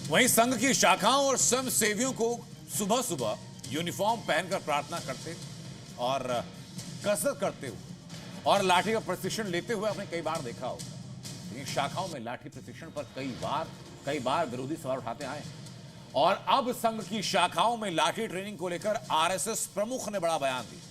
वहीं संघ की शाखाओं और स्वयं सेवियों को सुबह सुबह यूनिफॉर्म पहनकर प्रार्थना करते और कसरत करते हुए और लाठी का प्रशिक्षण लेते हुए आपने कई बार देखा होगा। लेकिन शाखाओं में लाठी प्रशिक्षण पर कई बार विरोधी सवाल उठाते आए और अब संघ की शाखाओं में लाठी ट्रेनिंग को लेकर आरएसएस प्रमुख ने बड़ा बयान दिया।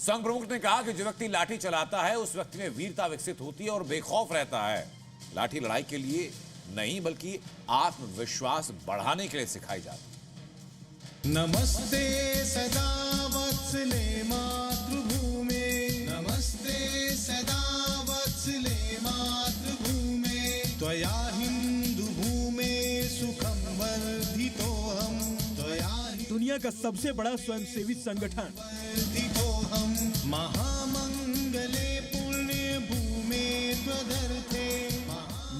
संघ प्रमुख ने कहा कि जो व्यक्ति लाठी चलाता है उस व्यक्ति में वीरता विकसित होती है और बेखौफ रहता है। लाठी लड़ाई के लिए नहीं बल्कि आत्मविश्वास बढ़ाने के लिए सिखाई जाती। नमस्ते सदा वत्सले मातृभूमे, नमस्ते सदा वत्सले मातृभूमे, त्वया हिंदू भूमे सुखम वर्धितोहम, त्वया दुनिया का सबसे बड़ा स्वयंसेवी संगठन वर्धितोहम, महामंगले पुण्य भूमे त्वदर्थे।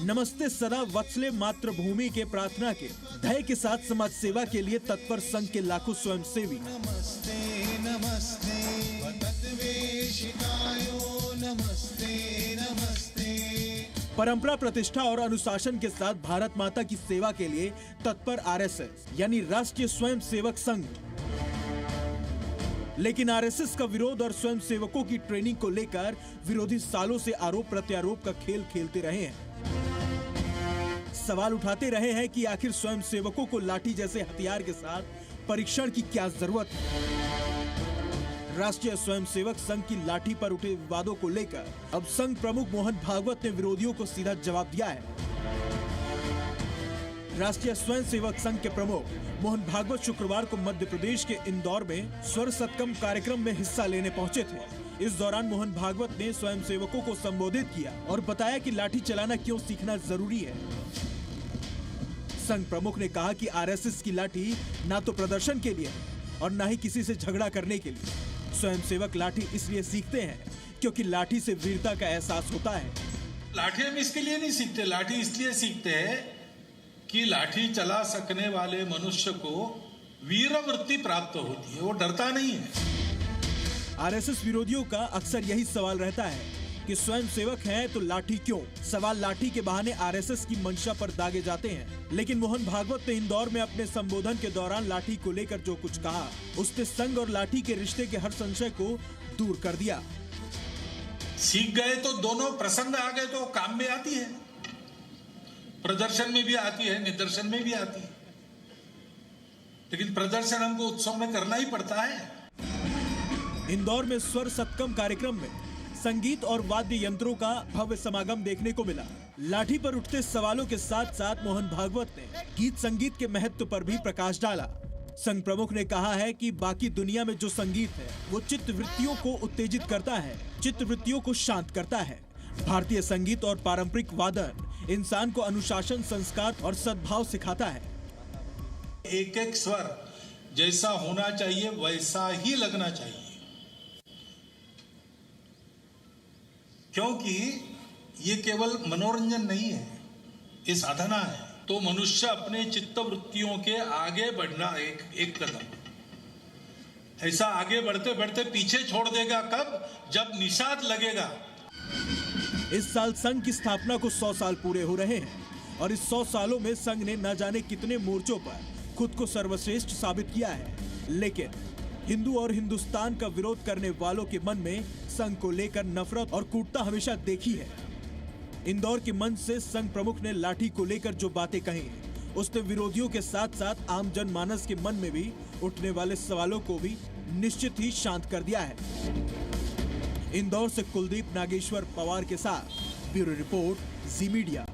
नमस्ते सदा वत्सले मातृभूमि के प्रार्थना के ध्येय के साथ समाज सेवा के लिए तत्पर संघ के लाखों स्वयंसेवी नमस्ते नमस्ते वतद्वेषिकायो, नमस्ते नमस्ते। परंपरा, प्रतिष्ठा और अनुशासन के साथ भारत माता की सेवा के लिए तत्पर आरएसएस यानी राष्ट्रीय स्वयं सेवक संघ। लेकिन आरएसएस का विरोध और स्वयं सेवकों की ट्रेनिंग को लेकर विरोधी सालों से आरोप प्रत्यारोप का खेल खेलते रहे हैं। सवाल उठाते रहे हैं कि आखिर स्वयं सेवकों को लाठी जैसे हथियार के साथ परीक्षण की क्या जरूरत है। राष्ट्रीय स्वयंसेवक संघ की लाठी पर उठे विवादों को लेकर अब संघ प्रमुख मोहन भागवत ने विरोधियों को सीधा जवाब दिया है। राष्ट्रीय स्वयंसेवक संघ के प्रमुख मोहन भागवत शुक्रवार को मध्य प्रदेश के इंदौर में स्वर सत्कम कार्यक्रम में हिस्सा लेने पहुंचे थे। इस दौरान मोहन भागवत ने स्वयंसेवकों को संबोधित किया और बताया कि लाठी चलाना क्यों सीखना जरूरी है। संघ प्रमुख ने कहा कि आरएसएस की लाठी ना तो प्रदर्शन के लिए है और ना ही किसी से झगड़ा करने के लिए। स्वयंसेवक लाठी इसलिए सीखते हैं क्योंकि लाठी से वीरता का एहसास होता है। लाठी हम इसके लिए नहीं सीखते, लाठी इसलिए सीखते हैं कि लाठी चला सकने वाले मनुष्य को वीरवृत्ति प्राप्त होती है, वो डरता नहीं है। आरएसएस विरोधियों का अक्सर यही सवाल रहता है कि स्वयं सेवक हैं तो लाठी क्यों। सवाल लाठी के बहाने आरएसएस की मंशा पर दागे जाते हैं। लेकिन मोहन भागवत ने इंदौर में अपने संबोधन के दौरान लाठी को लेकर जो कुछ कहा उसने संघ और लाठी के रिश्ते के हर संशय को दूर कर दिया। सीख गए तो दोनों प्रसंग आ गए तो काम में आती है, प्रदर्शन में भी आती है, निदर्शन में भी आती है। लेकिन प्रदर्शन हमको उत्सव में करना ही पड़ता है। इंदौर में स्वर सत्कम कार्यक्रम में संगीत और वाद्य यंत्रों का भव्य समागम देखने को मिला। लाठी पर उठते सवालों के साथ साथ मोहन भागवत ने गीत संगीत के महत्व पर भी प्रकाश डाला। संघ प्रमुख ने कहा है कि बाकी दुनिया में जो संगीत है वो चित्त वृत्तियों को उत्तेजित करता है, चित्त वृत्तियों को शांत करता है। भारतीय संगीत और पारंपरिक वादन इंसान को अनुशासन, संस्कार और सद्भाव सिखाता है। एक एक स्वर जैसा होना चाहिए वैसा ही लगना चाहिए, क्योंकि ये केवल मनोरंजन नहीं है, ये साधना है। तो मनुष्य अपने चित्त वृत्तियों के आगे बढ़ना एक कदम, ऐसा आगे बढ़ते बढ़ते पीछे छोड़ देगा कब, जब निषाद लगेगा। इस साल संघ की स्थापना को 100 साल पूरे हो रहे हैं और इस 100 सालों में संघ ने न जाने कितने मोर्चों पर खुद को सर्वश्रेष्ठ साबित किया है। लेकिन हिंदू और हिंदुस्तान का विरोध करने वालों के मन में संघ को लेकर नफरत और कूटता हमेशा देखी है। इंदौर के मंच से संघ प्रमुख ने लाठी को लेकर जो बातें कही उसने विरोधियों के साथ साथ आम जनमानस के मन में भी उठने वाले सवालों को भी निश्चित ही शांत कर दिया है। इंदौर से कुलदीप नागेश्वर पवार के साथ ब्यूरो रिपोर्ट, जी मीडिया।